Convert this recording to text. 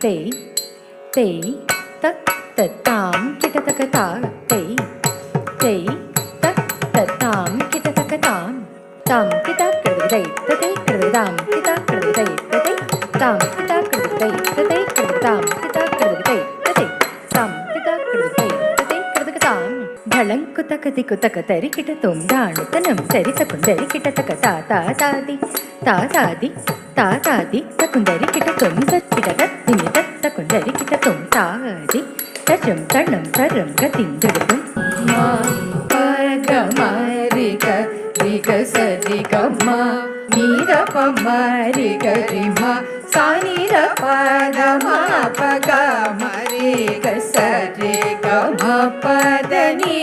தேய் தேய் தத்தாம் கிட்டத்தக்க தேய் தேய் தத்தாம் கிட்டத்தக்க தாம் கிட்டா கிடதை ததை கிடதாம் கிட்டா கிடதை ததை தாம் கிட்டா கிடதை ததை கிடதாம் கிட்டா கிடதை ததை தாம் கிட்டா கிடதை ததை கிடதக தாம் ಢಳಂಕುತಕದಿ ಕುತಕ ತರಿ ಕಿಟ ತುಂಡಾಣು ತನಂ ಸರಿ ತಕುಂದರಿ ಕಿಟ ತಕ ತಾತಾದಿ ತಕುಂದರಿ ಕಿಟ ತುಂ ಸಚ್ಚಿಟ ತತ್ತಿಮಿ ತಕುಂದರಿ ಕಿಟ ತುಂ ತಾದಿ ತಜಂ ತಣ್ಣಂ ತರಂ ಗತಿಂ ದುಡುಂ ಮಾ ಪಗ ಮರಿ ಗ ರಿ ಗ ಸರಿ ಗ ಮ ನೀರ ಪ ಮರಿ ಗ ರಿ ಮ ಸಾ ನೀರ ಪದ ಮ ಪಗ ಮರಿ ಗ ಸರಿ ಗ ಮ ಪದ ನೀ